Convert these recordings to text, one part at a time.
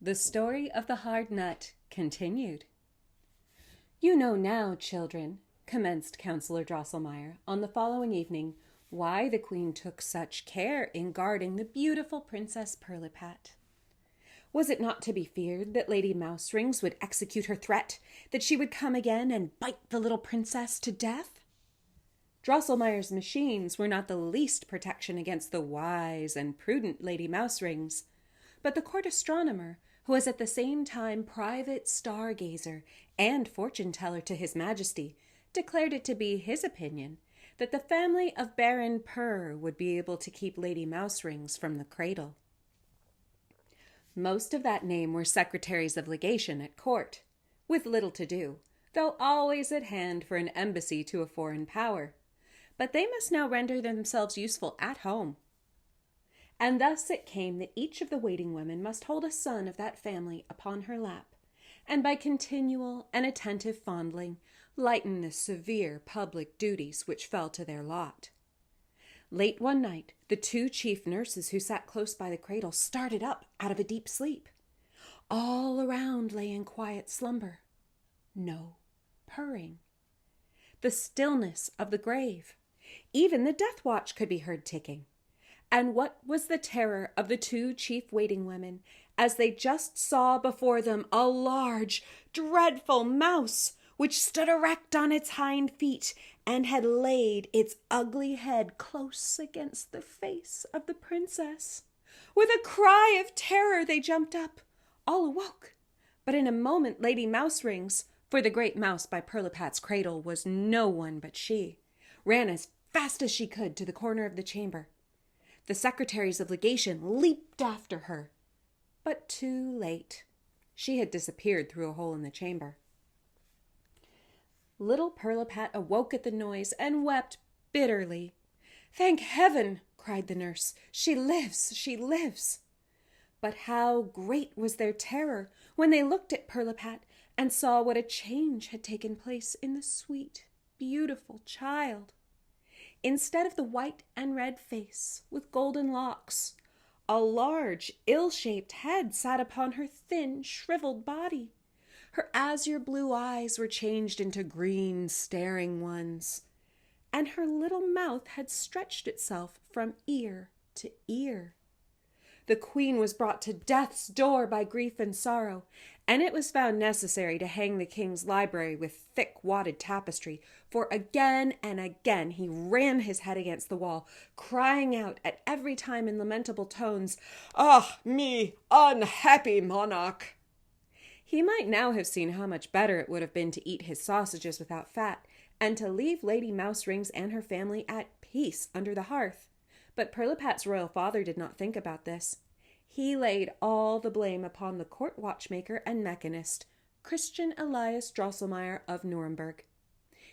The Story of the Hard Nut continued. You know now, children, commenced Councillor Drosselmeyer on the following evening, why the Queen took such care in guarding the beautiful Princess Pirlipat. Was it not to be feared that Lady Mouserings would execute her threat, that she would come again and bite the little princess to death? Drosselmeyer's machines were not the least protection against the wise and prudent Lady Mouserings, but the court astronomer, who was at the same time private stargazer and fortune-teller to His Majesty, declared it to be his opinion that the family of Baron Purr would be able to keep Lady Mouserings from the cradle. Most of that name were secretaries of legation at court, with little to do, though always at hand for an embassy to a foreign power. But they must now render themselves useful at home. And thus it came that each of the waiting women must hold a son of that family upon her lap, and by continual and attentive fondling lighten the severe public duties which fell to their lot. Late one night, the two chief nurses who sat close by the cradle started up out of a deep sleep. All around lay in quiet slumber. No purring. The stillness of the grave. Even the death watch could be heard ticking. And what was the terror of the two chief waiting women as they just saw before them a large, dreadful mouse, which stood erect on its hind feet and had laid its ugly head close against the face of the princess. With a cry of terror they jumped up. All awoke, but in a moment Lady Mouserings, for the great mouse by Pirlipat's cradle was no one but she, ran as fast as she could to the corner of the chamber. The secretaries of legation leaped after her, but too late. She had disappeared through a hole in the chamber. Little Pirlipat awoke at the noise and wept bitterly. "Thank heaven!" cried the nurse. "She lives! She lives!" But how great was their terror when they looked at Pirlipat and saw what a change had taken place in the sweet, beautiful child. Instead of the white and red face with golden locks, a large, ill-shaped head sat upon her thin, shriveled body. Her azure blue eyes were changed into green, staring ones, and her little mouth had stretched itself from ear to ear. The queen was brought to death's door by grief and sorrow, and it was found necessary to hang the king's library with thick wadded tapestry, for again and again he ran his head against the wall, crying out at every time in lamentable tones, "Ah, me unhappy monarch!" He might now have seen how much better it would have been to eat his sausages without fat, and to leave Lady Mouserings and her family at peace under the hearth. But Pirlipat's royal father did not think about this. He laid all the blame upon the court watchmaker and mechanist, Christian Elias Drosselmeyer of Nuremberg.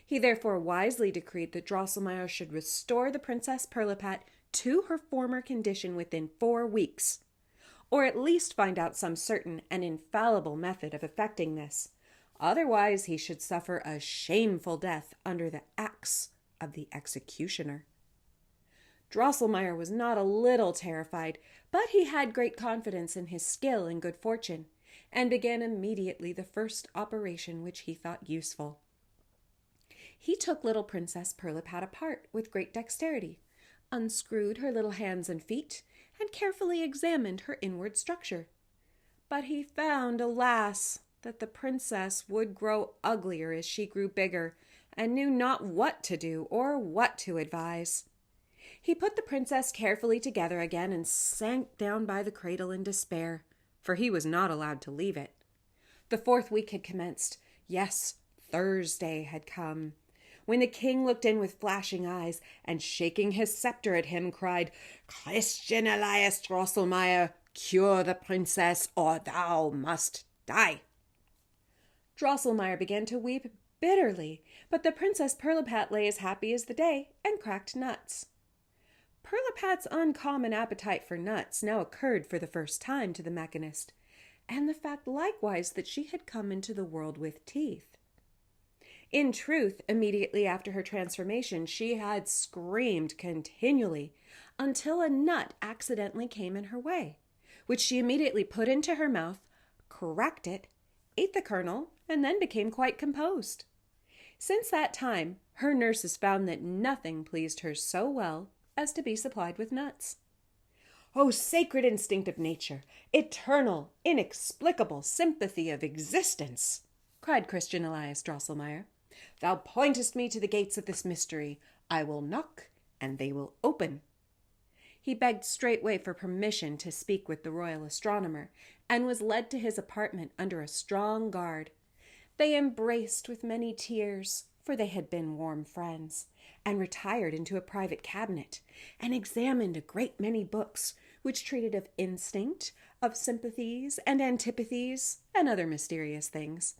He therefore wisely decreed that Drosselmeyer should restore the Princess Pirlipat to her former condition within 4 weeks, or at least find out some certain and infallible method of effecting this. Otherwise he should suffer a shameful death under the axe of the executioner. Drosselmeyer was not a little terrified, but he had great confidence in his skill and good fortune, and began immediately the first operation which he thought useful. He took little Princess Pirlipat apart with great dexterity, unscrewed her little hands and feet, and carefully examined her inward structure. But he found, alas, that the princess would grow uglier as she grew bigger, and knew not what to do or what to advise. He put the princess carefully together again and sank down by the cradle in despair, for he was not allowed to leave it. The 4th week had commenced. Yes, Thursday had come, when the king looked in with flashing eyes, and shaking his scepter at him, cried, "Christian Elias Drosselmeyer, cure the princess, or thou must die." Drosselmeyer began to weep bitterly, but the Princess Pirlipat lay as happy as the day and cracked nuts. Pirlipat's uncommon appetite for nuts now occurred for the first time to the mechanist, and the fact likewise that she had come into the world with teeth. In truth, immediately after her transformation, she had screamed continually until a nut accidentally came in her way, which she immediately put into her mouth, cracked it, ate the kernel, and then became quite composed. Since that time, her nurses found that nothing pleased her so well as to be supplied with nuts. "O sacred instinct of nature, eternal, inexplicable sympathy of existence!" cried Christian Elias Drosselmeyer. "Thou pointest me to the gates of this mystery. I will knock, and they will open." He begged straightway for permission to speak with the royal astronomer, and was led to his apartment under a strong guard. They embraced with many tears, for they had been warm friends, and retired into a private cabinet, and examined a great many books, which treated of instinct, of sympathies and antipathies, and other mysterious things.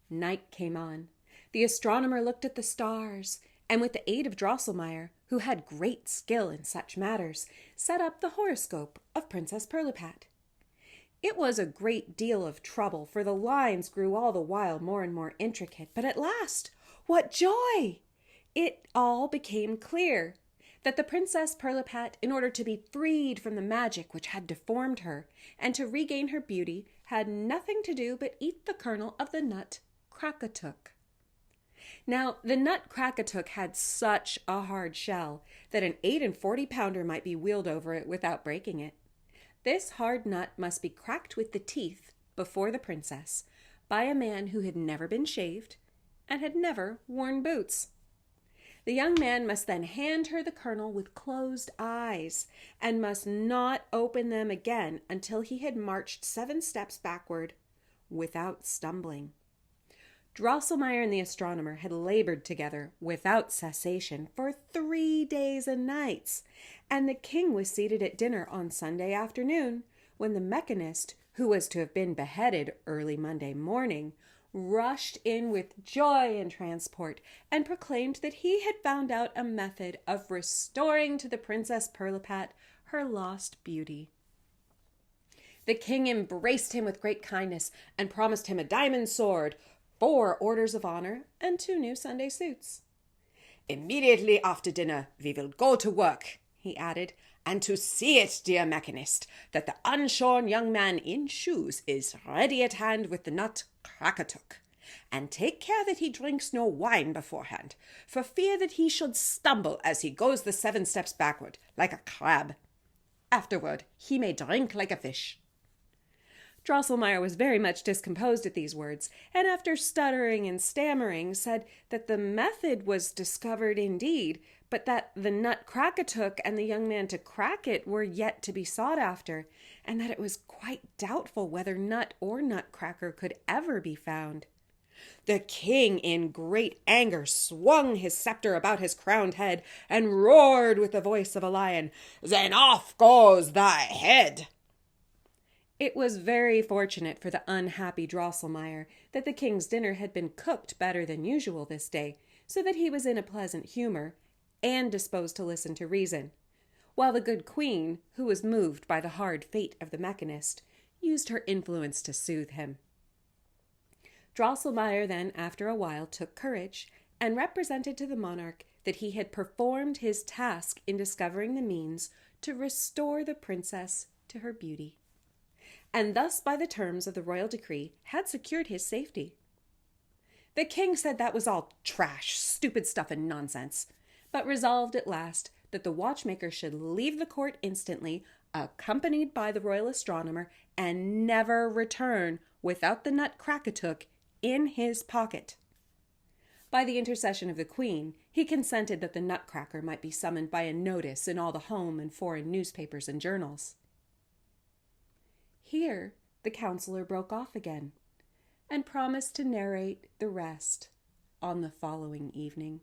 Night came on. The astronomer looked at the stars, and with the aid of Drosselmeyer, who had great skill in such matters, set up the horoscope of Princess Pirlipat. It was a great deal of trouble, for the lines grew all the while more and more intricate, but at last, what joy! It all became clear that the Princess Pirlipat, in order to be freed from the magic which had deformed her, and to regain her beauty, had nothing to do but eat the kernel of the nut Krakatuk. Now, the nut Krakatuk had such a hard shell that an 48-pounder might be wheeled over it without breaking it. This hard nut must be cracked with the teeth before the princess by a man who had never been shaved and had never worn boots. The young man must then hand her the kernel with closed eyes, and must not open them again until he had marched 7 steps backward without stumbling. Drosselmeyer and the astronomer had labored together without cessation for 3 days and nights, and the king was seated at dinner on Sunday afternoon, when the mechanist, who was to have been beheaded early Monday morning, rushed in with joy and transport, and proclaimed that he had found out a method of restoring to the Princess Pirlipat her lost beauty. The king embraced him with great kindness, and promised him a diamond sword, 4 orders of honor, and 2 new Sunday suits. "Immediately after dinner we will go to work," he added, "and to see it, dear mechanist, that the unshorn young man in shoes is ready at hand with the nut Krakatuk. And take care that he drinks no wine beforehand, for fear that he should stumble as he goes the 7 steps backward, like a crab. Afterward he may drink like a fish." Drosselmeyer was very much discomposed at these words, and after stuttering and stammering, said that the method was discovered indeed, but that the nut Krakatuk and the young man to crack it were yet to be sought after, and that it was quite doubtful whether nut or nutcracker could ever be found. The king, in great anger, swung his scepter about his crowned head, and roared with the voice of a lion, "Then off goes thy head!" It was very fortunate for the unhappy Drosselmeyer that the king's dinner had been cooked better than usual this day, so that he was in a pleasant humor, and disposed to listen to reason, while the good queen, who was moved by the hard fate of the mechanist, used her influence to soothe him. Drosselmeyer then, after a while, took courage, and represented to the monarch that he had performed his task in discovering the means to restore the princess to her beauty, and thus by the terms of the royal decree had secured his safety. The king said that was all trash, stupid stuff and nonsense, but resolved at last that the watchmaker should leave the court instantly, accompanied by the royal astronomer, and never return without the nut Krakatuk in his pocket. By the intercession of the queen, he consented that the nutcracker might be summoned by a notice in all the home and foreign newspapers and journals. Here the counselor broke off again, and promised to narrate the rest on the following evening.